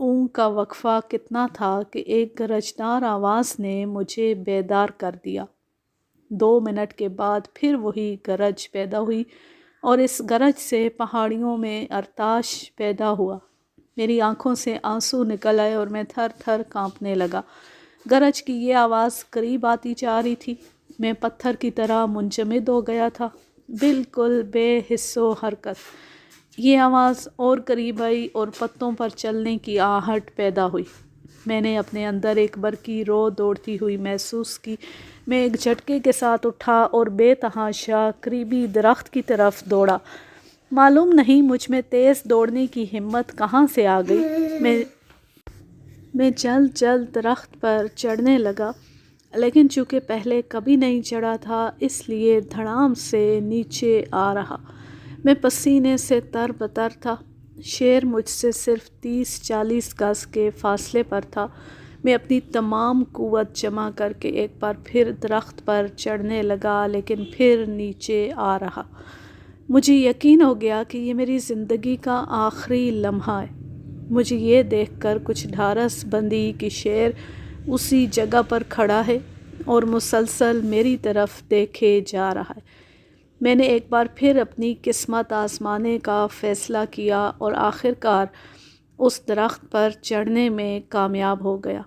اونگ کا وقفہ کتنا تھا کہ ایک گرجدار آواز نے مجھے بیدار کر دیا۔ 2 منٹ کے بعد پھر وہی گرج پیدا ہوئی اور اس گرج سے پہاڑیوں میں ارتعاش پیدا ہوا۔ میری آنکھوں سے آنسو نکل آئے اور میں تھر تھر کانپنے لگا۔ گرج کی یہ آواز قریب آتی جا رہی تھی۔ میں پتھر کی طرح منجمد ہو گیا تھا، بالکل بے حس و حرکت۔ یہ آواز اور قریب آئی اور پتوں پر چلنے کی آہٹ پیدا ہوئی۔ میں نے اپنے اندر ایک برقی رو دوڑتی ہوئی محسوس کی۔ میں ایک جھٹکے کے ساتھ اٹھا اور بے تحاشا قریبی درخت کی طرف دوڑا۔ معلوم نہیں مجھ میں تیز دوڑنے کی ہمت کہاں سے آ گئی۔ میں جلد جلد درخت پر چڑھنے لگا، لیکن چونکہ پہلے کبھی نہیں چڑھا تھا اس لیے دھڑام سے نیچے آ رہا۔ میں پسینے سے تر بتر تھا۔ شیر مجھ سے صرف 30-40 گز کے فاصلے پر تھا۔ میں اپنی تمام قوت جمع کر کے ایک بار پھر درخت پر چڑھنے لگا، لیکن پھر نیچے آ رہا۔ مجھے یقین ہو گیا کہ یہ میری زندگی کا آخری لمحہ ہے۔ مجھے یہ دیکھ کر کچھ ڈھارس بندھی کہ شیر اسی جگہ پر کھڑا ہے اور مسلسل میری طرف دیکھے جا رہا ہے۔ میں نے ایک بار پھر اپنی قسمت آزمانے کا فیصلہ کیا اور آخر کار اس درخت پر چڑھنے میں کامیاب ہو گیا۔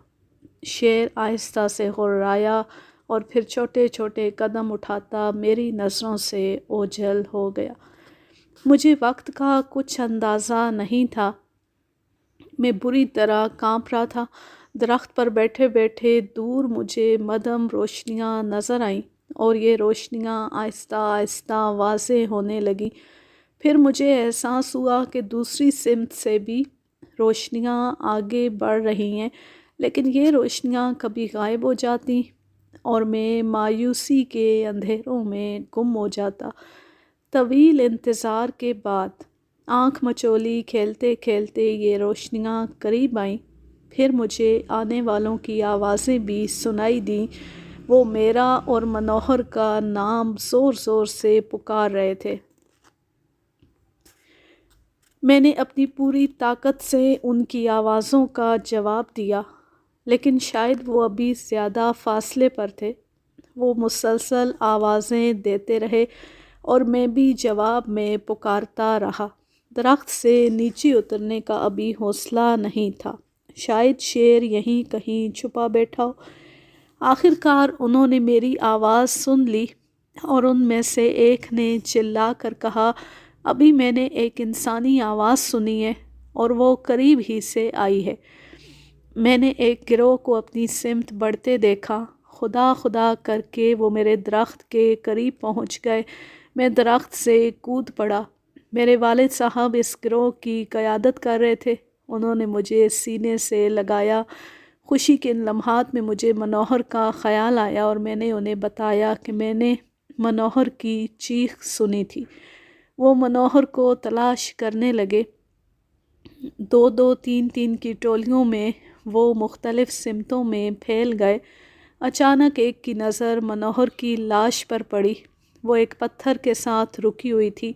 شیر آہستہ سے غررایا اور پھر چھوٹے چھوٹے قدم اٹھاتا میری نظروں سے اوجھل ہو گیا۔ مجھے وقت کا کچھ اندازہ نہیں تھا۔ میں بری طرح کانپ رہا تھا۔ درخت پر بیٹھے بیٹھے دور مجھے مدھم روشنیاں نظر آئیں اور یہ روشنیاں آہستہ آہستہ واضح ہونے لگیں۔ پھر مجھے احساس ہوا کہ دوسری سمت سے بھی روشنیاں آگے بڑھ رہی ہیں، لیکن یہ روشنیاں کبھی غائب ہو جاتی اور میں مایوسی کے اندھیروں میں گم ہو جاتا۔ طویل انتظار کے بعد آنکھ مچولی کھیلتے کھیلتے یہ روشنیاں قریب آئیں۔ پھر مجھے آنے والوں کی آوازیں بھی سنائی دیں۔ وہ میرا اور منوہر کا نام زور زور سے پکار رہے تھے۔ میں نے اپنی پوری طاقت سے ان کی آوازوں کا جواب دیا، لیکن شاید وہ ابھی زیادہ فاصلے پر تھے۔ وہ مسلسل آوازیں دیتے رہے اور میں بھی جواب میں پکارتا رہا۔ درخت سے نیچے اترنے کا ابھی حوصلہ نہیں تھا۔ شاید شیر یہیں کہیں چھپا بیٹھا ہو۔ آخر کار انہوں نے میری آواز سن لی اور ان میں سے ایک نے چلا کر کہا، ابھی میں نے ایک انسانی آواز سنی ہے اور وہ قریب ہی سے آئی ہے۔ میں نے ایک گروہ کو اپنی سمت بڑھتے دیکھا۔ خدا خدا کر کے وہ میرے درخت کے قریب پہنچ گئے۔ میں درخت سے کود پڑا۔ میرے والد صاحب اس گروہ کی قیادت کر رہے تھے۔ انہوں نے مجھے سینے سے لگایا۔ خوشی کے ان لمحات میں مجھے منوہر کا خیال آیا اور میں نے انہیں بتایا کہ میں نے منوہر کی چیخ سنی تھی۔ وہ منوہر کو تلاش کرنے لگے۔ 2-2 3-3 کی ٹولیوں میں وہ مختلف سمتوں میں پھیل گئے۔ اچانک ایک کی نظر منوہر کی لاش پر پڑی۔ وہ ایک پتھر کے ساتھ رکی ہوئی تھی۔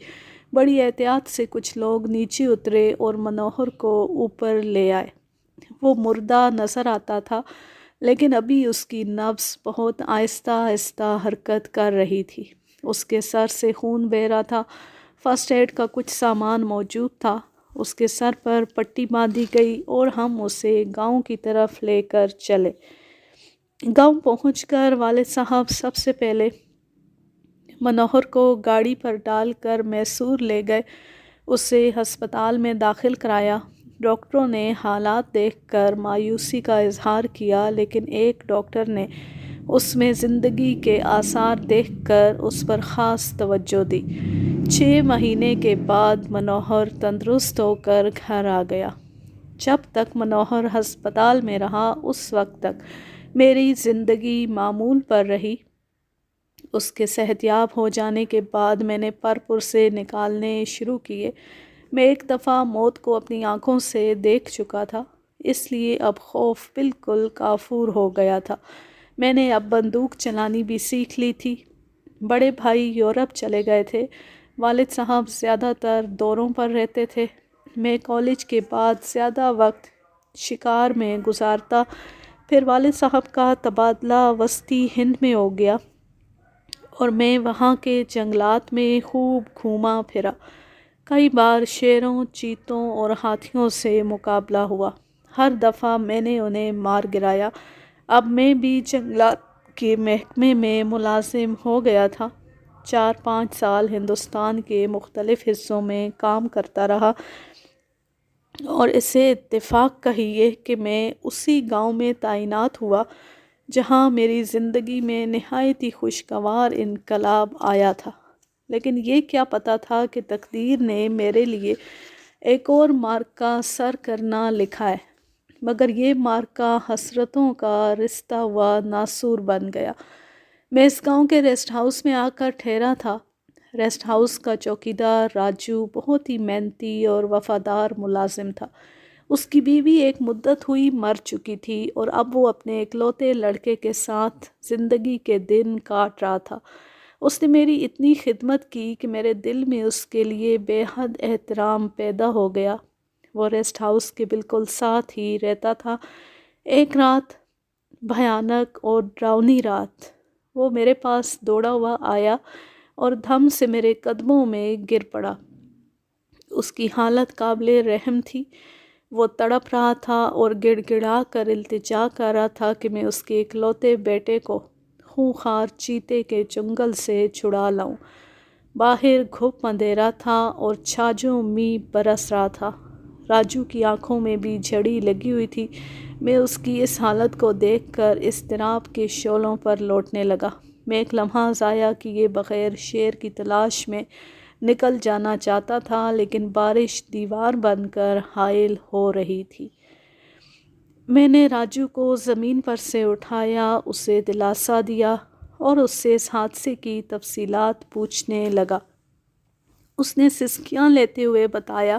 بڑی احتیاط سے کچھ لوگ نیچے اترے اور منوہر کو اوپر لے آئے۔ وہ مردہ نظر آتا تھا، لیکن ابھی اس کی نبض بہت آہستہ آہستہ حرکت کر رہی تھی۔ اس کے سر سے خون بہہ رہا تھا۔ فرسٹ ایڈ کا کچھ سامان موجود تھا۔ اس کے سر پر پٹی باندھی گئی اور ہم اسے گاؤں کی طرف لے کر چلے۔ گاؤں پہنچ کر والد صاحب سب سے پہلے منوہر کو گاڑی پر ڈال کر میسور لے گئے۔ اسے ہسپتال میں داخل کرایا۔ ڈاکٹروں نے حالات دیکھ کر مایوسی کا اظہار کیا، لیکن ایک ڈاکٹر نے اس میں زندگی کے آثار دیکھ کر اس پر خاص توجہ دی۔ 6 مہینے کے بعد منوہر تندرست ہو کر گھر آ گیا۔ جب تک منوہر ہسپتال میں رہا اس وقت تک میری زندگی معمول پر رہی۔ اس کے صحتیاب ہو جانے کے بعد میں نے پرسے نکالنے شروع کیے۔ میں ایک دفعہ موت کو اپنی آنکھوں سے دیکھ چکا تھا، اس لیے اب خوف بالکل کافور ہو گیا تھا۔ میں نے اب بندوق چلانی بھی سیکھ لی تھی۔ بڑے بھائی یورپ چلے گئے تھے۔ والد صاحب زیادہ تر دوروں پر رہتے تھے۔ میں کالج کے بعد زیادہ وقت شکار میں گزارتا۔ پھر والد صاحب کا تبادلہ وسطی ہند میں ہو گیا اور میں وہاں کے جنگلات میں خوب گھوما پھرا۔ کئی بار شیروں، چیتوں اور ہاتھیوں سے مقابلہ ہوا۔ ہر دفعہ میں نے انہیں مار گرایا۔ اب میں بھی جنگلات کے محکمے میں ملازم ہو گیا تھا۔ 4-5 سال ہندوستان کے مختلف حصوں میں کام کرتا رہا، اور اسے اتفاق کہیے کہ میں اسی گاؤں میں تعینات ہوا جہاں میری زندگی میں نہایت ہی خوشگوار انقلاب آیا تھا۔ لیکن یہ کیا پتہ تھا کہ تقدیر نے میرے لیے ایک اور معرکہ سر کرنا لکھا ہے، مگر یہ معرکہ حسرتوں کا رستہ ہوا ناسور بن گیا۔ میں اس گاؤں کے ریسٹ ہاؤس میں آ کر ٹھہرا تھا۔ ریسٹ ہاؤس کا چوکیدار راجو بہت ہی محنتی اور وفادار ملازم تھا۔ اس کی بیوی ایک مدت ہوئی مر چکی تھی اور اب وہ اپنے اکلوتے لڑکے کے ساتھ زندگی کے دن کاٹ رہا تھا۔ اس نے میری اتنی خدمت کی کہ میرے دل میں اس کے لیے بے حد احترام پیدا ہو گیا۔ وہ ریسٹ ہاؤس کے بالکل ساتھ ہی رہتا تھا۔ ایک رات، بھیانک اور ڈراؤنی رات، وہ میرے پاس دوڑا ہوا آیا اور دھم سے میرے قدموں میں گر پڑا۔ اس کی حالت قابل رحم تھی۔ وہ تڑپ رہا تھا اور گڑ گڑا کر التجا کر رہا تھا کہ میں اس کے اکلوتے بیٹے کو خونخوار چیتے کے چنگل سے چھڑا لاؤں۔ باہر گھپ اندھیرا تھا اور چھاجوں می برس رہا تھا۔ راجو کی آنکھوں میں بھی جھڑی لگی ہوئی تھی۔ میں اس کی اس حالت کو دیکھ کر اضطراب کے شعلوں پر لوٹنے لگا۔ میں ایک لمحہ ضائع کیے بغیر شیر کی تلاش میں نکل جانا چاہتا تھا، لیکن بارش دیوار بن کر حائل ہو رہی تھی۔ میں نے راجو کو زمین پر سے اٹھایا، اسے دلاسا دیا اور اس سے اس حادثے کی تفصیلات پوچھنے لگا۔ اس نے سسکیاں لیتے ہوئے بتایا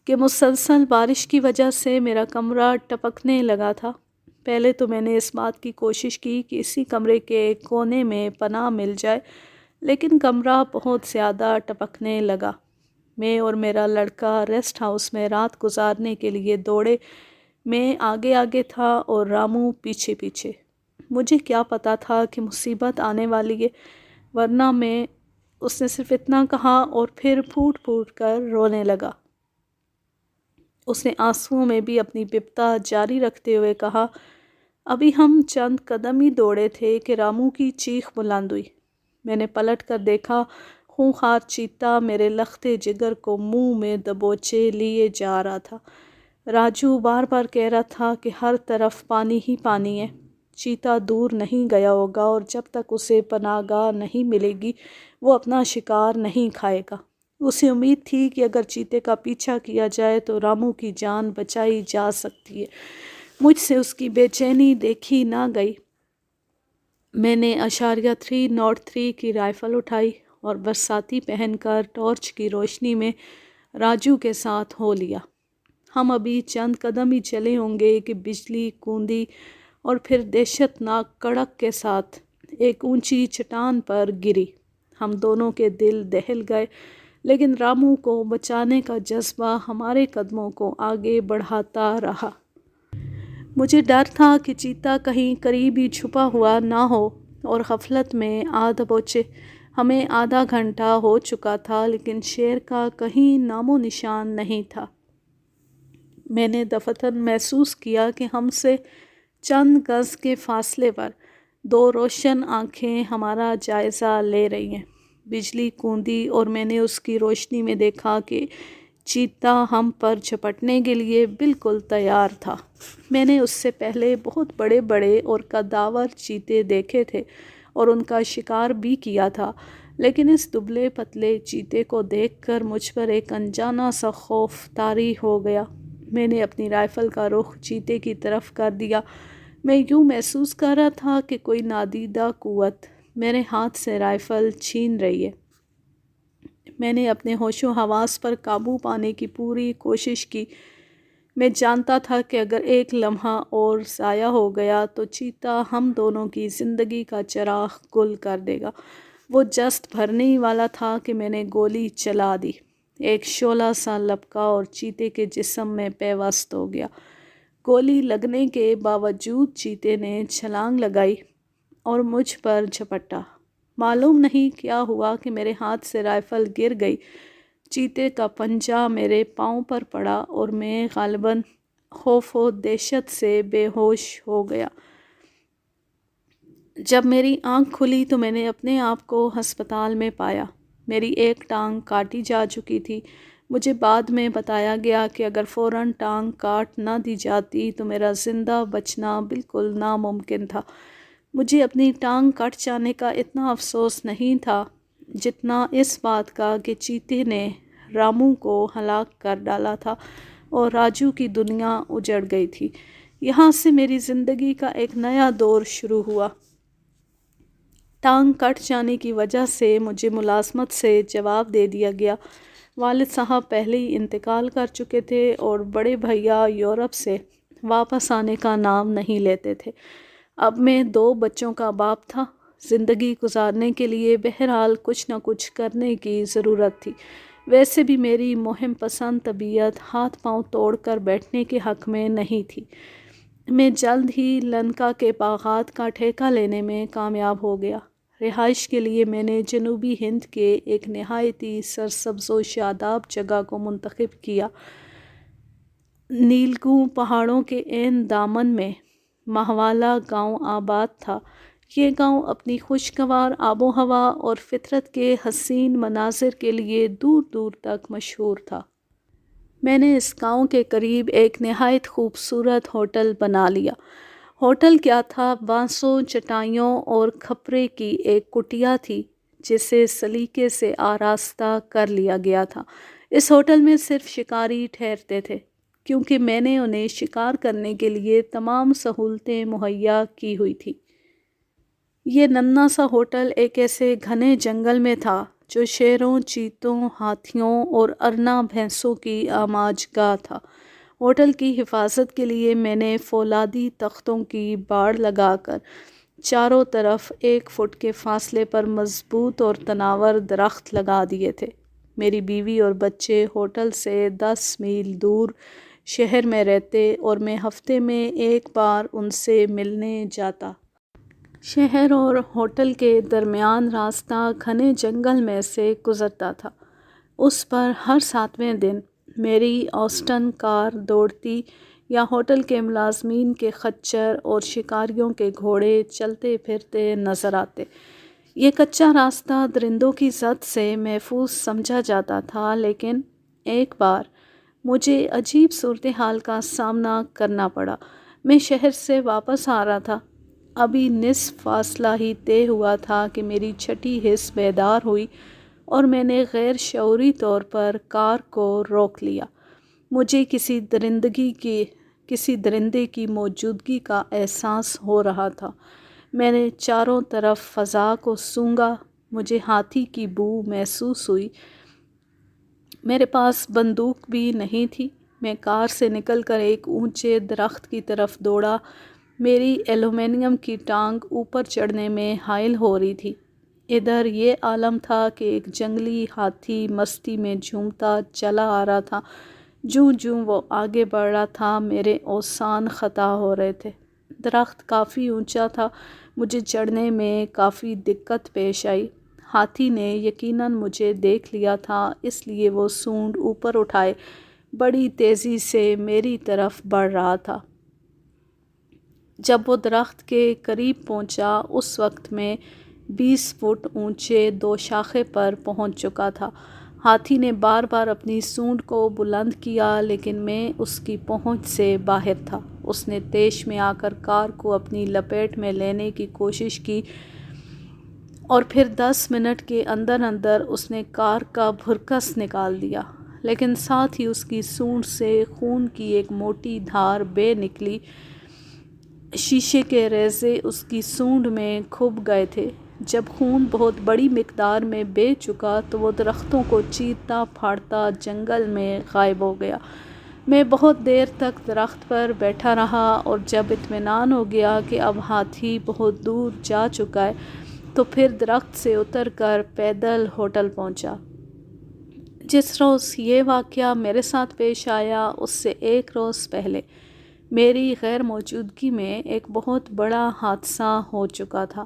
کہ مسلسل بارش کی وجہ سے میرا کمرہ ٹپکنے لگا تھا۔ پہلے تو میں نے اس بات کی کوشش کی کہ اسی کمرے کے ایک کونے میں پناہ مل جائے، لیکن کمرہ بہت زیادہ ٹپکنے لگا۔ میں اور میرا لڑکا ریسٹ ہاؤس میں رات گزارنے کے لیے دوڑے۔ میں آگے آگے تھا اور رامو پیچھے پیچھے۔ مجھے کیا پتا تھا کہ مصیبت آنے والی ہے، ورنہ میں… اس نے صرف اتنا کہا اور پھر پھوٹ پھوٹ کر رونے لگا۔ اس نے آنسوؤں میں بھی اپنی بپتا جاری رکھتے ہوئے کہا، ابھی ہم چند قدم ہی دوڑے تھے کہ رامو کی چیخ بلند ہوئی۔ میں نے پلٹ کر دیکھا، خونخوار چیتا میرے لختے جگر کو منہ میں دبوچے لیے جا رہا تھا۔ راجو بار بار کہہ رہا تھا کہ ہر طرف پانی ہی پانی ہے، چیتا دور نہیں گیا ہوگا اور جب تک اسے پناہ گاہ نہیں ملے گی وہ اپنا شکار نہیں کھائے گا۔ اسے امید تھی کہ اگر چیتے کا پیچھا کیا جائے تو رامو کی جان بچائی جا سکتی ہے۔ مجھ سے اس کی بے چینی دیکھی نہ گئی۔ میں نے اشاریہ 3 کی رائفل اٹھائی اور برساتی پہن کر ٹارچ کی روشنی میں راجو کے ساتھ ہو لیا۔ ہم ابھی چند قدم ہی چلے ہوں گے کہ بجلی کوندی اور پھر دہشت ناک کڑک کے ساتھ ایک اونچی چٹان پر گری۔ ہم دونوں کے دل دہل گئے، لیکن رامو کو بچانے کا جذبہ ہمارے قدموں کو آگے بڑھاتا رہا۔ مجھے ڈر تھا کہ چیتا کہیں قریب ہی چھپا ہوا نہ ہو اور غفلت میں آ دبوچے۔ ہمیں آدھا گھنٹہ ہو چکا تھا، لیکن شیر کا کہیں نام و نشان نہیں تھا۔ میں نے دفعتاً محسوس کیا کہ ہم سے چند گز کے فاصلے پر 2 روشن آنکھیں ہمارا جائزہ لے رہی ہیں۔ بجلی کوندی اور میں نے اس کی روشنی میں دیکھا کہ چیتا ہم پر جھپٹنے کے لیے بالکل تیار تھا۔ میں نے اس سے پہلے بہت بڑے بڑے اور قداور چیتے دیکھے تھے اور ان کا شکار بھی کیا تھا، لیکن اس دبلے پتلے چیتے کو دیکھ کر مجھ پر ایک انجانا سا خوف طاری ہو گیا۔ میں نے اپنی رائفل کا رخ چیتے کی طرف کر دیا۔ میں یوں محسوس کر رہا تھا کہ کوئی نادیدہ قوت میرے ہاتھ سے رائفل چھین رہی ہے۔ میں نے اپنے ہوش و حواس پر قابو پانے کی پوری کوشش کی۔ میں جانتا تھا کہ اگر ایک لمحہ اور ضائع ہو گیا تو چیتا ہم دونوں کی زندگی کا چراغ گل کر دے گا۔ وہ جسٹ بھرنے ہی والا تھا کہ میں نے گولی چلا دی۔ ایک شعلہ سا لپکا اور چیتے کے جسم میں پیوست ہو گیا۔ گولی لگنے کے باوجود چیتے نے چھلانگ لگائی اور مجھ پر جھپٹا۔ معلوم نہیں کیا ہوا کہ میرے ہاتھ سے رائفل گر گئی، چیتے کا پنجہ میرے پاؤں پر پڑا اور میں غالباً خوف و دہشت سے بے ہوش ہو گیا۔ جب میری آنکھ کھلی تو میں نے اپنے آپ کو ہسپتال میں پایا۔ میری ایک ٹانگ کاٹی جا چکی تھی۔ مجھے بعد میں بتایا گیا کہ اگر فوراً ٹانگ کاٹ نہ دی جاتی تو میرا زندہ بچنا بالکل ناممکن تھا۔ مجھے اپنی ٹانگ کٹ جانے کا اتنا افسوس نہیں تھا جتنا اس بات کا کہ چیتے نے رامو کو ہلاک کر ڈالا تھا اور راجو کی دنیا اجڑ گئی تھی۔ یہاں سے میری زندگی کا ایک نیا دور شروع ہوا۔ ٹانگ کٹ جانے کی وجہ سے مجھے ملازمت سے جواب دے دیا گیا۔ والد صاحب پہلے ہی انتقال کر چکے تھے اور بڑے بھیا یورپ سے واپس آنے کا نام نہیں لیتے تھے۔ اب میں 2 بچوں کا باپ تھا۔ زندگی گزارنے کے لیے بہرحال کچھ نہ کچھ کرنے کی ضرورت تھی۔ ویسے بھی میری مہم پسند طبیعت ہاتھ پاؤں توڑ کر بیٹھنے کے حق میں نہیں تھی۔ میں جلد ہی لنکا کے باغات کا ٹھیکہ لینے میں کامیاب ہو گیا۔ رہائش کے لیے میں نے جنوبی ہند کے ایک نہایتی سرسبز و شاداب جگہ کو منتخب کیا۔ نیلگوں پہاڑوں کے عین دامن میں ماہوالہ گاؤں آباد تھا۔ یہ گاؤں اپنی خوشگوار آب و ہوا اور فطرت کے حسین مناظر کے لیے دور دور تک مشہور تھا۔ میں نے اس گاؤں کے قریب ایک نہایت خوبصورت ہوٹل بنا لیا۔ ہوٹل کیا تھا، بانسوں، چٹائیوں اور کھپرے کی ایک کٹیا تھی جسے سلیقے سے آراستہ کر لیا گیا تھا۔ اس ہوٹل میں صرف شکاری ٹھہرتے تھے کیونکہ میں نے انہیں شکار کرنے کے لیے تمام سہولتیں مہیا کی ہوئی تھیں۔ یہ ننھا سا ہوٹل ایک ایسے گھنے جنگل میں تھا جو شیروں، چیتوں، ہاتھیوں اور ارنا بھینسوں کی آماج گاہ تھا۔ ہوٹل کی حفاظت کے لیے میں نے فولادی تختوں کی باڑ لگا کر چاروں طرف 1 فٹ کے فاصلے پر مضبوط اور تناور درخت لگا دیے تھے۔ میری بیوی اور بچے ہوٹل سے 10 میل دور شہر میں رہتے اور میں ہفتے میں 1 بار ان سے ملنے جاتا۔ شہر اور ہوٹل کے درمیان راستہ گھنے جنگل میں سے گزرتا تھا۔ اس پر ہر 7ویں دن میری آسٹن کار دوڑتی یا ہوٹل کے ملازمین کے خچر اور شکاریوں کے گھوڑے چلتے پھرتے نظر آتے۔ یہ کچا راستہ درندوں کی زد سے محفوظ سمجھا جاتا تھا، لیکن ایک بار مجھے عجیب صورتحال کا سامنا کرنا پڑا۔ میں شہر سے واپس آ رہا تھا۔ ابھی نصف فاصلہ ہی طے ہوا تھا کہ میری چھٹی حس بیدار ہوئی اور میں نے غیر شعوری طور پر کار کو روک لیا۔ مجھے کسی درندے کی موجودگی کا احساس ہو رہا تھا۔ میں نے چاروں طرف فضا کو سونگھا۔ مجھے ہاتھی کی بو محسوس ہوئی۔ میرے پاس بندوق بھی نہیں تھی۔ میں کار سے نکل کر ایک اونچے درخت کی طرف دوڑا۔ میری ایلومینیم کی ٹانگ اوپر چڑھنے میں حائل ہو رہی تھی۔ ادھر یہ عالم تھا کہ ایک جنگلی ہاتھی مستی میں جھومتا چلا آ رہا تھا۔ جوں جوں وہ آگے بڑھ رہا تھا میرے اوزان خطا ہو رہے تھے۔ درخت کافی اونچا تھا، مجھے چڑھنے میں کافی دقت پیش آئی۔ ہاتھی نے یقیناً مجھے دیکھ لیا تھا، اس لیے وہ سونڈ اوپر اٹھائے بڑی تیزی سے میری طرف بڑھ رہا تھا۔ جب وہ درخت کے قریب پہنچا اس وقت میں 20 فٹ اونچے 2 شاخے پر پہنچ چکا تھا۔ ہاتھی نے بار بار اپنی سونڈ کو بلند کیا لیکن میں اس کی پہنچ سے باہر تھا۔ اس نے طیش میں آ کر کار کو اپنی لپیٹ میں لینے کی کوشش کی اور پھر 10 منٹ کے اندر اندر اس نے کار کا بھرکس نکال دیا، لیکن ساتھ ہی اس کی سونڈ سے خون کی ایک موٹی دھار بہہ نکلی۔ شیشے کے ریزے اس کی سونڈ میں کھب گئے تھے۔ جب خون بہت بڑی مقدار میں بہہ چکا تو وہ درختوں کو چیرتا پھاڑتا جنگل میں غائب ہو گیا۔ میں بہت دیر تک درخت پر بیٹھا رہا اور جب اطمینان ہو گیا کہ اب ہاتھی بہت دور جا چکا ہے تو پھر درخت سے اتر کر پیدل ہوٹل پہنچا۔ جس روز یہ واقعہ میرے ساتھ پیش آیا اس سے 1 روز پہلے میری غیر موجودگی میں ایک بہت بڑا حادثہ ہو چکا تھا۔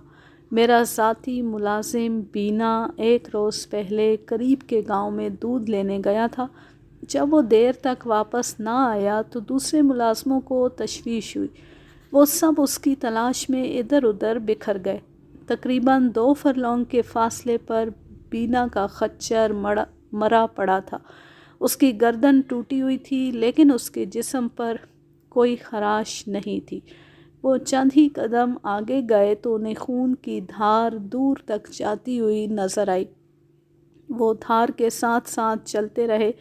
میرا ذاتی ملازم بینا ایک روز پہلے قریب کے گاؤں میں دودھ لینے گیا تھا۔ جب وہ دیر تک واپس نہ آیا تو دوسرے ملازموں کو تشویش ہوئی۔ وہ سب اس کی تلاش میں ادھر ادھر بکھر گئے۔ تقریباً 2 فرلانگ کے فاصلے پر بینا کا خچر مرا پڑا تھا۔ اس کی گردن ٹوٹی ہوئی تھی لیکن اس کے جسم پر کوئی خراش نہیں تھی۔ وہ چند ہی قدم آگے گئے تو انہیں خون کی دھار دور تک جاتی ہوئی نظر آئی۔ وہ دھار کے ساتھ ساتھ چلتے رہے۔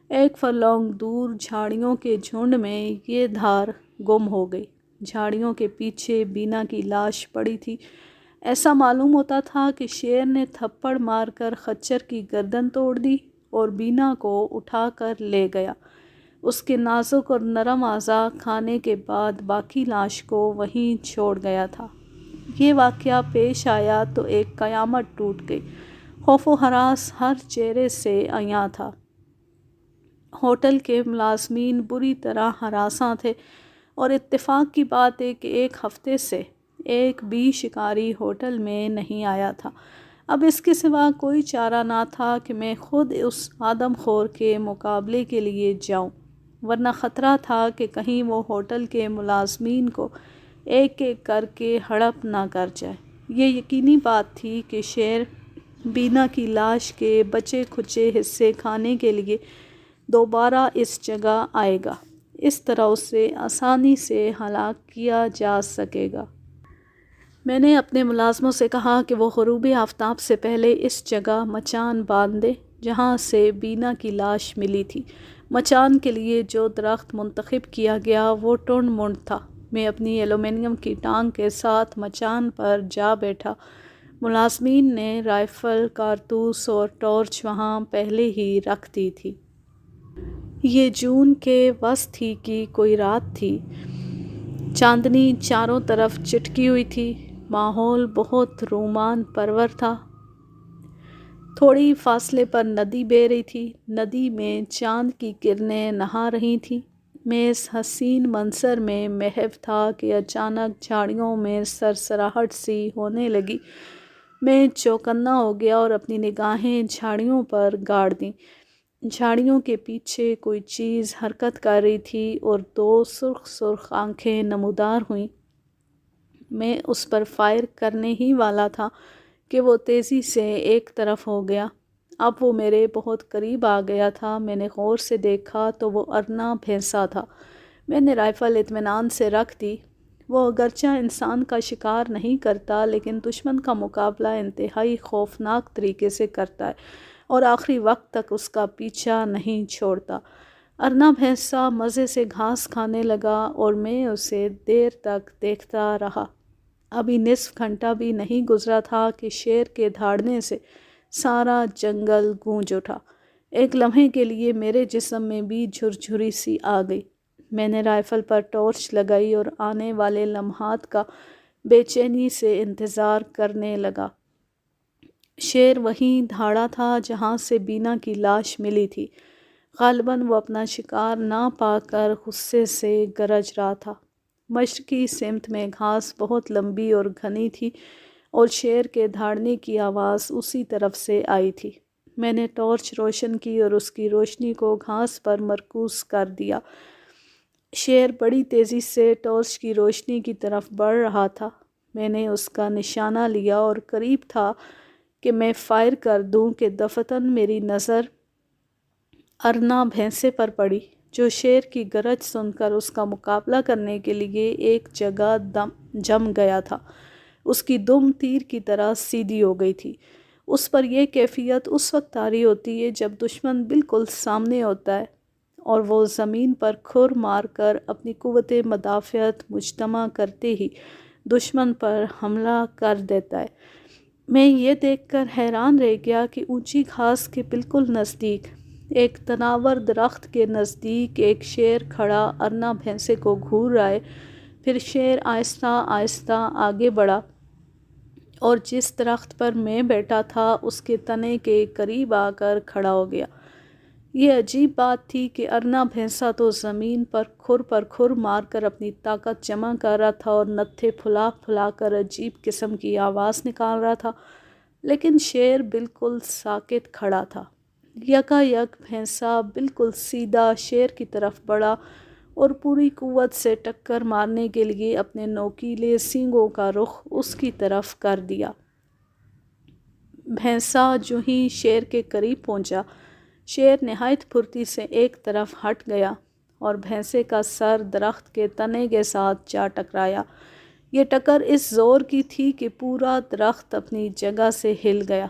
1 فرلانگ دور جھاڑیوں کے جھنڈ میں یہ دھار گم ہو گئی۔ جھاڑیوں کے پیچھے بینا کی لاش پڑی تھی۔ ایسا معلوم ہوتا تھا کہ شیر نے تھپڑ مار کر خچر کی گردن توڑ دی اور بینا کو اٹھا کر لے گیا۔ اس کے نازک اور نرم اعضاء کھانے کے بعد باقی لاش کو وہیں چھوڑ گیا تھا۔ یہ واقعہ پیش آیا تو ایک قیامت ٹوٹ گئی۔ خوف و ہراس ہر چہرے سے عیاں تھا۔ ہوٹل کے ملازمین بری طرح ہراساں تھے اور اتفاق کی بات ہے کہ 1 ہفتے سے ایک بھی شکاری ہوٹل میں نہیں آیا تھا۔ اب اس کے سوا کوئی چارہ نہ تھا کہ میں خود اس آدم خور کے مقابلے کے لیے جاؤں، ورنہ خطرہ تھا کہ کہیں وہ ہوٹل کے ملازمین کو ایک ایک کر کے ہڑپ نہ کر جائے۔ یہ یقینی بات تھی کہ شیر بینا کی لاش کے بچے کھچے حصے کھانے کے لیے دوبارہ اس جگہ آئے گا۔ اس طرح اسے آسانی سے ہلاک کیا جا سکے گا۔ میں نے اپنے ملازموں سے کہا کہ وہ غروب آفتاب سے پہلے اس جگہ مچان باندھ دیں جہاں سے بینا کی لاش ملی تھی۔ مچان کے لیے جو درخت منتخب کیا گیا وہ ٹنڈ منڈ تھا۔ میں اپنی ایلومینیم کی ٹانگ کے ساتھ مچان پر جا بیٹھا۔ ملازمین نے رائفل، کارتوس اور ٹارچ وہاں پہلے ہی رکھ دی تھی۔ یہ جون کے وسط ہی کی کوئی رات تھی۔ چاندنی چاروں طرف چٹکی ہوئی تھی۔ ماحول بہت رومان پرور تھا۔ تھوڑی فاصلے پر ندی بہہ رہی تھی۔ ندی میں چاند کی کرنیں نہا رہی تھیں۔ میں اس حسین منظر میں محو تھا کہ اچانک جھاڑیوں میں سرسراہٹ سی ہونے لگی۔ میں چوکنا ہو گیا اور اپنی نگاہیں جھاڑیوں پر گاڑ دیں۔ جھاڑیوں کے پیچھے کوئی چیز حرکت کر رہی تھی اور 2 سرخ سرخ آنکھیں نمودار ہوئیں۔ میں اس پر فائر کرنے ہی والا تھا کہ وہ تیزی سے ایک طرف ہو گیا۔ اب وہ میرے بہت قریب آ گیا تھا۔ میں نے غور سے دیکھا تو وہ ارنا بھینسا تھا۔ میں نے رائفل اطمینان سے رکھ دی۔ وہ اگرچہ انسان کا شکار نہیں کرتا لیکن دشمن کا مقابلہ انتہائی خوفناک طریقے سے کرتا ہے اور آخری وقت تک اس کا پیچھا نہیں چھوڑتا۔ ارنا بھینسا مزے سے گھاس کھانے لگا اور میں اسے دیر تک دیکھتا رہا۔ ابھی نصف گھنٹہ بھی نہیں گزرا تھا کہ شیر کے دھاڑنے سے سارا جنگل گونج اٹھا۔ ایک لمحے کے لیے میرے جسم میں بھی جھرجھری سی آ گئی۔ میں نے رائفل پر ٹارچ لگائی اور آنے والے لمحات کا بے چینی سے انتظار کرنے لگا۔ شیر وہیں دھاڑا تھا جہاں سے بینا کی لاش ملی تھی۔ غالباً وہ اپنا شکار نہ پا کر غصے سے گرج رہا تھا۔ مشرقی سمت میں گھاس بہت لمبی اور گھنی تھی اور شیر کے دھاڑنے کی آواز اسی طرف سے آئی تھی۔ میں نے ٹارچ روشن کی اور اس کی روشنی کو گھاس پر مرکوز کر دیا۔ شیر بڑی تیزی سے ٹارچ کی روشنی کی طرف بڑھ رہا تھا۔ میں نے اس کا نشانہ لیا اور قریب تھا کہ میں فائر کر دوں کہ دفتن میری نظر ارنا بھینسے پر پڑی جو شیر کی گرج سن کر اس کا مقابلہ کرنے کے لیے ایک جگہ جم گیا تھا۔ اس کی دم تیر کی طرح سیدھی ہو گئی تھی۔ اس پر یہ کیفیت اس وقت طاری ہوتی ہے جب دشمن بالکل سامنے ہوتا ہے اور وہ زمین پر کھر مار کر اپنی قوت مدافعت مجتمع کرتے ہی دشمن پر حملہ کر دیتا ہے۔ میں یہ دیکھ کر حیران رہ گیا کہ اونچی گھاس کے بالکل نزدیک، ایک تناور درخت کے نزدیک ایک شیر کھڑا ارنا بھینسے کو گھور رہا ہے۔ پھر شیر آہستہ آہستہ آگے بڑھا اور جس درخت پر میں بیٹھا تھا اس کے تنے کے قریب آ کر کھڑا ہو گیا۔ یہ عجیب بات تھی کہ ارنا بھینسا تو زمین پر کھر مار کر اپنی طاقت جمع کر رہا تھا اور نتھے پھلا پھلا کر عجیب قسم کی آواز نکال رہا تھا، لیکن شیر بالکل ساکت کھڑا تھا۔ یکا یک بھینسا بالکل سیدھا شیر کی طرف بڑھا اور پوری قوت سے ٹکر مارنے کے لیے اپنے نوکیلے سینگوں کا رخ اس کی طرف کر دیا۔ بھینسا جو ہی شیر کے قریب پہنچا، شیر نہایت پھرتی سے ایک طرف ہٹ گیا اور بھینسے کا سر درخت کے تنے کے ساتھ جا ٹکرایا۔ یہ ٹکر اس زور کی تھی کہ پورا درخت اپنی جگہ سے ہل گیا۔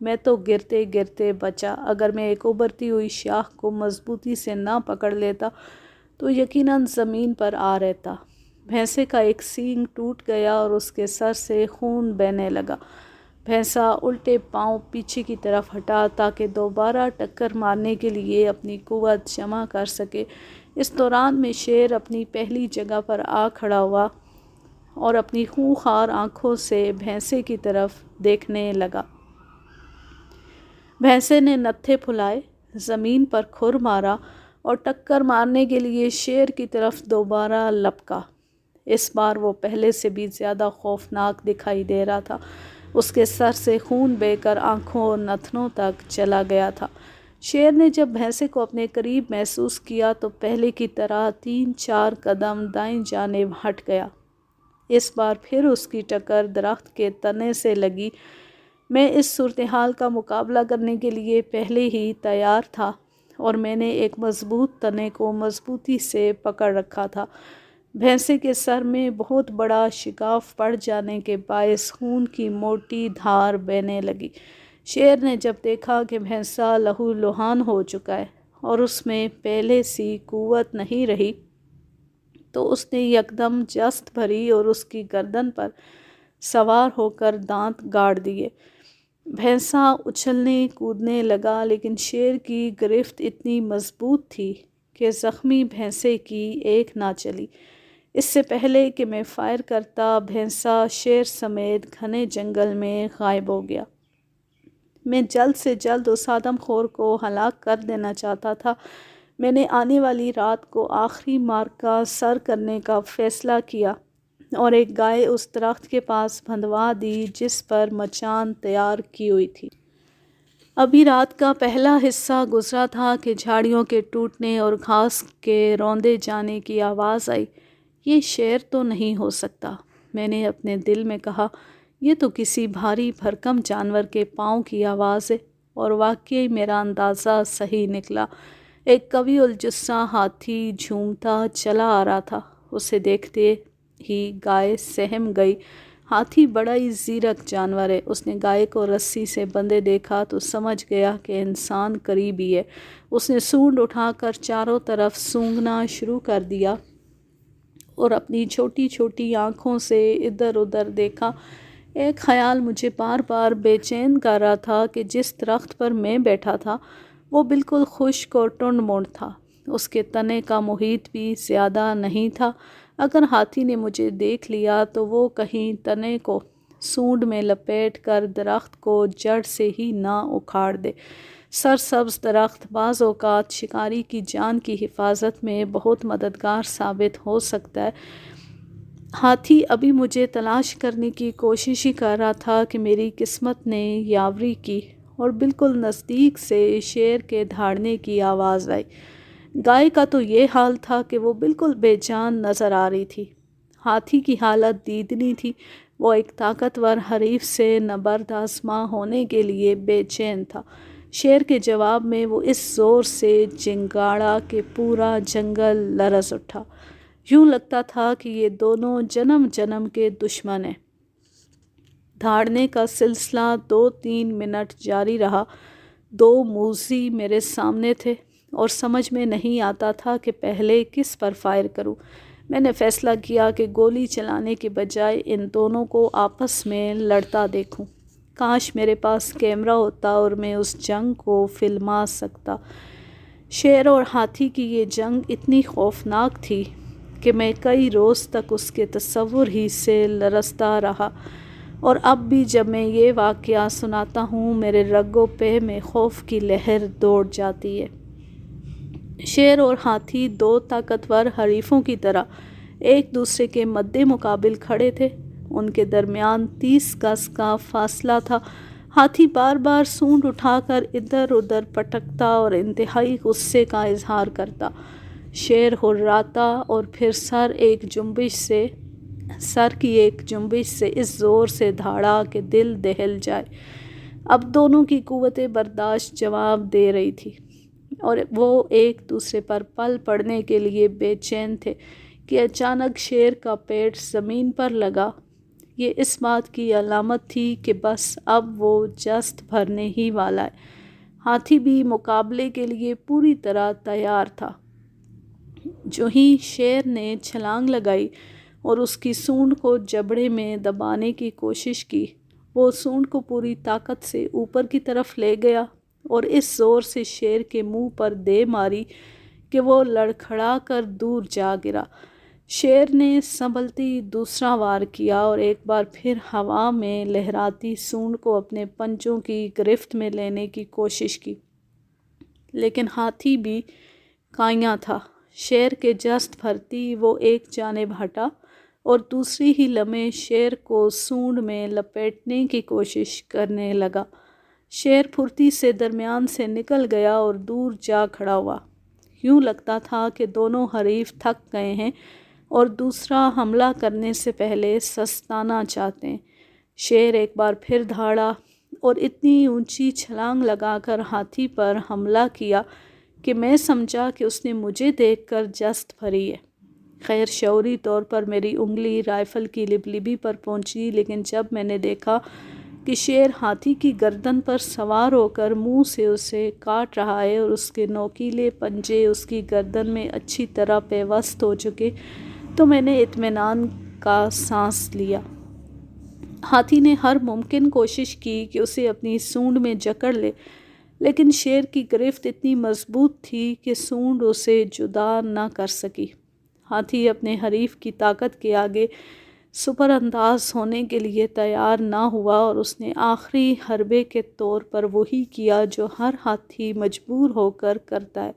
میں تو گرتے گرتے بچا۔ اگر میں ایک ابھرتی ہوئی شاخ کو مضبوطی سے نہ پکڑ لیتا تو یقیناً زمین پر آ رہتا۔ بھینسے کا ایک سینگ ٹوٹ گیا اور اس کے سر سے خون بہنے لگا۔ بھینسا الٹے پاؤں پیچھے کی طرف ہٹا تاکہ دوبارہ ٹکر مارنے کے لیے اپنی قوت جمع کر سکے۔ اس دوران میں شیر اپنی پہلی جگہ پر آ کھڑا ہوا اور اپنی خونخوار آنکھوں سے بھینسے کی طرف دیکھنے لگا۔ بھینسے نے نتھے پھلائے، زمین پر کھر مارا اور ٹکر مارنے کے لیے شیر کی طرف دوبارہ لپکا۔ اس بار وہ پہلے سے بھی زیادہ خوفناک دکھائی دے رہا تھا۔ اس کے سر سے خون بہہ کر آنکھوں اور نتنوں تک چلا گیا تھا۔ شیر نے جب بھینسے کو اپنے قریب محسوس کیا تو پہلے کی طرح 3-4 قدم دائیں جانب ہٹ گیا۔ اس بار پھر اس کی ٹکر درخت کے تنے سے لگی۔ میں اس صورتحال کا مقابلہ کرنے کے لیے پہلے ہی تیار تھا اور میں نے ایک مضبوط تنے کو مضبوطی سے پکڑ رکھا تھا۔ بھینسے کے سر میں بہت بڑا شگاف پڑ جانے کے باعث خون کی موٹی دھار بہنے لگی۔ شیر نے جب دیکھا کہ بھینسا لہو لہان ہو چکا ہے اور اس میں پہلے سی قوت نہیں رہی تو اس نے یکدم جست بھری اور اس کی گردن پر سوار ہو کر دانت گاڑ دیے۔ بھینسا اچھلنے کودنے لگا، لیکن شیر کی گرفت اتنی مضبوط تھی کہ زخمی بھینسے کی ایک نہ چلی۔ اس سے پہلے کہ میں فائر کرتا، بھینسا شیر سمیت گھنے جنگل میں غائب ہو گیا۔ میں جلد سے جلد اس آدم خور کو ہلاک کر دینا چاہتا تھا۔ میں نے آنے والی رات کو آخری معرکہ سر کرنے کا فیصلہ کیا اور ایک گائے اس درخت کے پاس بندھوا دی جس پر مچان تیار کی ہوئی تھی۔ ابھی رات کا پہلا حصہ گزرا تھا کہ جھاڑیوں کے ٹوٹنے اور گھاس کے روندے جانے کی آواز آئی۔ یہ شیر تو نہیں ہو سکتا، میں نے اپنے دل میں کہا۔ یہ تو کسی بھاری بھرکم جانور کے پاؤں کی آواز ہے، اور واقعی میرا اندازہ صحیح نکلا۔ ایک قوی الجثہ ہاتھی جھومتا چلا آ رہا تھا۔ اسے دیکھتے ہی گائے سہم گئی۔ ہاتھی بڑا ہی زیرک جانور ہے۔ اس نے گائے کو رسی سے بندھے دیکھا تو سمجھ گیا کہ انسان قریب ہی ہے۔ اس نے سونڈ اٹھا کر چاروں طرف سونگھنا شروع کر دیا اور اپنی چھوٹی چھوٹی آنکھوں سے ادھر ادھر دیکھا۔ ایک خیال مجھے بار بار بے چین کر رہا تھا کہ جس درخت پر میں بیٹھا تھا وہ بالکل خشک اور ٹنڈ منڈ تھا۔ اس کے تنے کا محیط بھی زیادہ نہیں تھا۔ اگر ہاتھی نے مجھے دیکھ لیا تو وہ کہیں تنے کو سونڈ میں لپیٹ کر درخت کو جڑ سے ہی نہ اکھاڑ دے۔ سرسبز درخت بعض اوقات شکاری کی جان کی حفاظت میں بہت مددگار ثابت ہو سکتا ہے۔ ہاتھی ابھی مجھے تلاش کرنے کی کوشش ہی کر رہا تھا کہ میری قسمت نے یاوری کی اور بالکل نزدیک سے شیر کے دھاڑنے کی آواز آئی۔ گائے کا تو یہ حال تھا کہ وہ بالکل بے جان نظر آ رہی تھی۔ ہاتھی کی حالت دیدنی تھی۔ وہ ایک طاقتور حریف سے نبرد آزما ہونے کے لیے بے چین تھا۔ شیر کے جواب میں وہ اس زور سے چنگاڑا کہ پورا جنگل لرز اٹھا۔ یوں لگتا تھا کہ یہ دونوں جنم جنم کے دشمن ہیں۔ دھاڑنے کا سلسلہ 2-3 منٹ جاری رہا۔ 2 موذی میرے سامنے تھے اور سمجھ میں نہیں آتا تھا کہ پہلے کس پر فائر کروں۔ میں نے فیصلہ کیا کہ گولی چلانے کے بجائے ان دونوں کو آپس میں لڑتا دیکھوں۔ کاش میرے پاس کیمرہ ہوتا اور میں اس جنگ کو فلما سکتا۔ شیر اور ہاتھی کی یہ جنگ اتنی خوفناک تھی کہ میں کئی روز تک اس کے تصور ہی سے لرزتا رہا، اور اب بھی جب میں یہ واقعہ سناتا ہوں میرے رگ و پے میں خوف کی لہر دوڑ جاتی ہے۔ شیر اور ہاتھی دو طاقتور حریفوں کی طرح ایک دوسرے کے مد مقابل کھڑے تھے۔ ان کے درمیان 30 گز کا فاصلہ تھا۔ ہاتھی بار بار سونڈ اٹھا کر ادھر ادھر پٹکتا اور انتہائی غصے کا اظہار کرتا۔ شیر ہرراتا اور پھر سر کی ایک جنبش سے اس زور سے دھاڑا کہ دل دہل جائے۔ اب دونوں کی قوت برداشت جواب دے رہی تھی اور وہ ایک دوسرے پر پل پڑنے کے لیے بے چین تھے کہ اچانک شیر کا پیٹ زمین پر لگا۔ یہ اس بات کی علامت تھی کہ بس اب وہ جست بھرنے ہی والا ہے۔ ہاتھی بھی مقابلے کے لیے پوری طرح تیار تھا۔ جو ہی شیر نے چھلانگ لگائی اور اس کی سونڈ کو جبڑے میں دبانے کی کوشش کی، وہ سونڈ کو پوری طاقت سے اوپر کی طرف لے گیا اور اس زور سے شیر کے منہ پر دے ماری کہ وہ لڑکھڑا کر دور جا گرا۔ شیر نے سنبھلتی دوسرا وار کیا اور ایک بار پھر ہوا میں لہراتی سونڈ کو اپنے پنجوں کی گرفت میں لینے کی کوشش کی، لیکن ہاتھی بھی کائیاں تھا۔ شیر کے جست بھرتی وہ ایک جانب ہٹا اور دوسری ہی لمحے شیر کو سونڈ میں لپیٹنے کی کوشش کرنے لگا۔ شیر پھرتی سے درمیان سے نکل گیا اور دور جا کھڑا ہوا۔ یوں لگتا تھا کہ دونوں حریف تھک گئے ہیں اور دوسرا حملہ کرنے سے پہلے سستانا چاہتے ہیں۔ شیر ایک بار پھر دھاڑا اور اتنی اونچی چھلانگ لگا کر ہاتھی پر حملہ کیا کہ میں سمجھا کہ اس نے مجھے دیکھ کر جست بھری ہے۔ خیر شعوری طور پر میری انگلی رائفل کی لبلبی پر پہنچی، لیکن جب میں نے دیکھا کہ شیر ہاتھی کی گردن پر سوار ہو کر منہ سے اسے کاٹ رہا ہے اور اس کے نوکیلے پنجے اس کی گردن میں اچھی طرح پیوست ہو چکے، تو میں نے اطمینان کا سانس لیا۔ ہاتھی نے ہر ممکن کوشش کی کہ اسے اپنی سونڈ میں جکڑ لے، لیکن شیر کی گرفت اتنی مضبوط تھی کہ سونڈ اسے جدا نہ کر سکی۔ ہاتھی اپنے حریف کی طاقت کے آگے سپر انداز ہونے کے لیے تیار نہ ہوا اور اس نے آخری حربے کے طور پر وہی کیا جو ہر ہاتھی مجبور ہو کر کرتا ہے۔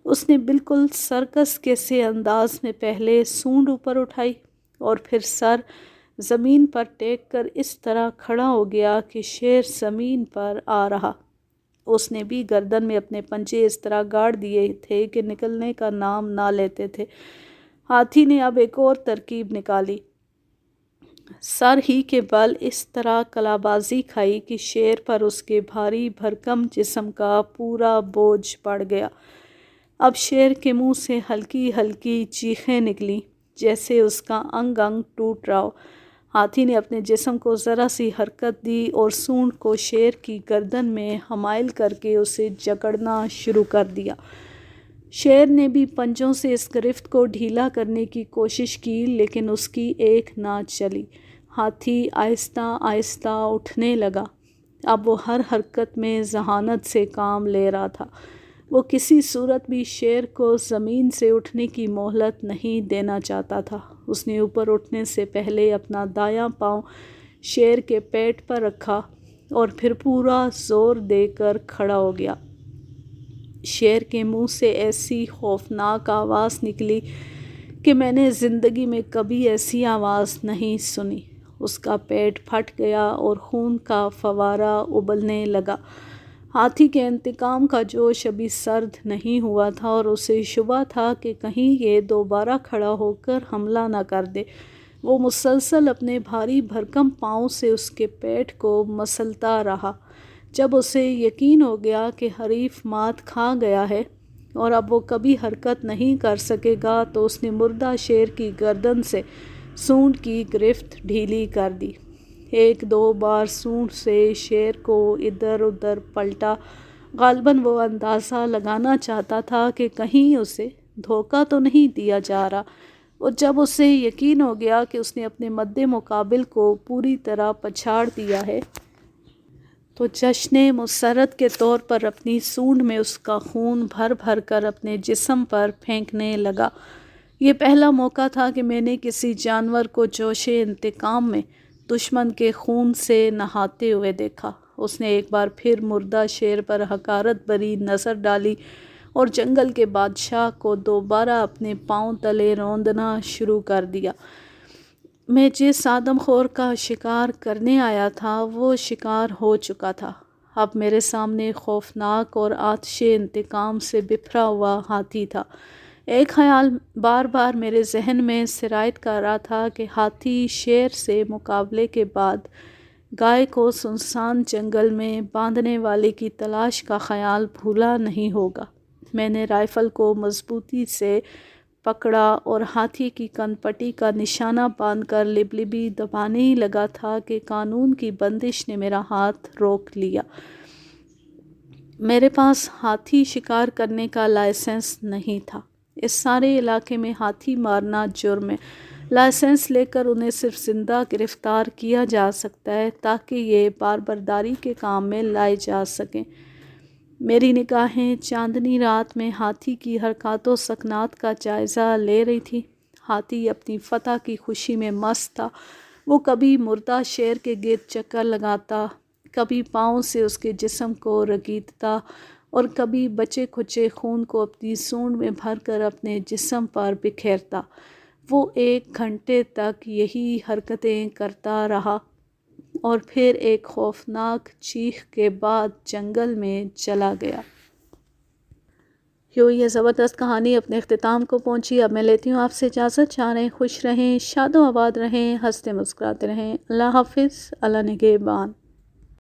اس نے بالکل سرکس کے سے انداز میں پہلے سونڈ اوپر اٹھائی اور پھر سر زمین پر ٹیک کر اس طرح کھڑا ہو گیا کہ شیر زمین پر آ رہا۔ اس نے بھی گردن میں اپنے پنجے اس طرح گاڑ دیے تھے کہ نکلنے کا نام نہ لیتے تھے۔ ہاتھی نے اب ایک اور ترکیب نکالی۔ سر ہی کے بل اس طرح قلابازی کھائی کہ شیر پر اس کے بھاری بھرکم جسم کا پورا بوجھ پڑ گیا۔ اب شیر کے منہ سے ہلکی ہلکی چیخیں نکلیں جیسے اس کا انگ انگ ٹوٹ رہا ہو۔ ہاتھی نے اپنے جسم کو ذرا سی حرکت دی اور سونڈ کو شیر کی گردن میں حمائل کر کے اسے جکڑنا شروع کر دیا۔ شیر نے بھی پنجوں سے اس گرفت کو ڈھیلا کرنے کی کوشش کی، لیکن اس کی ایک نہ چلی۔ ہاتھی آہستہ آہستہ اٹھنے لگا۔ اب وہ ہر حرکت میں ذہانت سے کام لے رہا تھا۔ وہ کسی صورت بھی شیر کو زمین سے اٹھنے کی مہلت نہیں دینا چاہتا تھا۔ اس نے اوپر اٹھنے سے پہلے اپنا دایاں پاؤں شیر کے پیٹ پر رکھا اور پھر پورا زور دے کر کھڑا ہو گیا۔ شیر کے منہ سے ایسی خوفناک آواز نکلی کہ میں نے زندگی میں کبھی ایسی آواز نہیں سنی۔ اس کا پیٹ پھٹ گیا اور خون کا فوارہ ابلنے لگا۔ ہاتھی کے انتقام کا جوش ابھی سرد نہیں ہوا تھا اور اسے شبہ تھا کہ کہیں یہ دوبارہ کھڑا ہو کر حملہ نہ کر دے۔ وہ مسلسل اپنے بھاری بھرکم پاؤں سے اس کے پیٹ کو مسلتا رہا۔ جب اسے یقین ہو گیا کہ حریف مات کھا گیا ہے اور اب وہ کبھی حرکت نہیں کر سکے گا، تو اس نے مردہ شیر کی گردن سے سونڈ کی گرفت ڈھیلی کر دی۔ ایک دو بار سونڈ سے شیر کو ادھر ادھر پلٹا۔ غالباً وہ اندازہ لگانا چاہتا تھا کہ کہیں اسے دھوکہ تو نہیں دیا جا رہا، اور جب اسے یقین ہو گیا کہ اس نے اپنے مد مقابل کو پوری طرح پچھاڑ دیا ہے، تو جشن مسرت کے طور پر اپنی سونڈ میں اس کا خون بھر بھر کر اپنے جسم پر پھینکنے لگا۔ یہ پہلا موقع تھا کہ میں نے کسی جانور کو جوش انتقام میں دشمن کے خون سے نہاتے ہوئے دیکھا۔ اس نے ایک بار پھر مردہ شیر پر حقارت بھری نظر ڈالی اور جنگل کے بادشاہ کو دوبارہ اپنے پاؤں تلے روندنا شروع کر دیا۔ میں جس آدم خور کا شکار کرنے آیا تھا وہ شکار ہو چکا تھا۔ اب میرے سامنے خوفناک اور آتش انتقام سے بپھرا ہوا ہاتھی تھا۔ ایک خیال بار بار میرے ذہن میں سرایت کر رہا تھا کہ ہاتھی شیر سے مقابلے کے بعد گائے کو سنسان جنگل میں باندھنے والے کی تلاش کا خیال بھولا نہیں ہوگا۔ میں نے رائفل کو مضبوطی سے پکڑا اور ہاتھی کی کنپٹی کا نشانہ باندھ کر لبلبی دبانے ہی لگا تھا کہ قانون کی بندش نے میرا ہاتھ روک لیا۔ میرے پاس ہاتھی شکار کرنے کا لائسنس نہیں تھا۔ اس سارے علاقے میں ہاتھی مارنا جرم ہے۔ لائسنس لے کر انہیں صرف زندہ گرفتار کیا جا سکتا ہے تاکہ یہ باربرداری کے کام میں لائے جا سکیں۔ میری نگاہیں چاندنی رات میں ہاتھی کی حرکات و سکنات کا جائزہ لے رہی تھی۔ ہاتھی اپنی فتح کی خوشی میں مست تھا۔ وہ کبھی مردہ شیر کے گرد چکر لگاتا، کبھی پاؤں سے اس کے جسم کو رگیدتا اور کبھی بچے کھچے خون کو اپنی سونڈ میں بھر کر اپنے جسم پر بکھیرتا۔ وہ 1 گھنٹے تک یہی حرکتیں کرتا رہا اور پھر ایک خوفناک چیخ کے بعد جنگل میں چلا گیا۔ یہ زبردست کہانی اپنے اختتام کو پہنچی۔ اب میں لیتی ہوں آپ سے اجازت۔ چاہ رہیں خوش رہیں، شاد و آباد رہیں، ہنستے مسکراتے رہیں۔ اللہ حافظ، اللہ نگہبان۔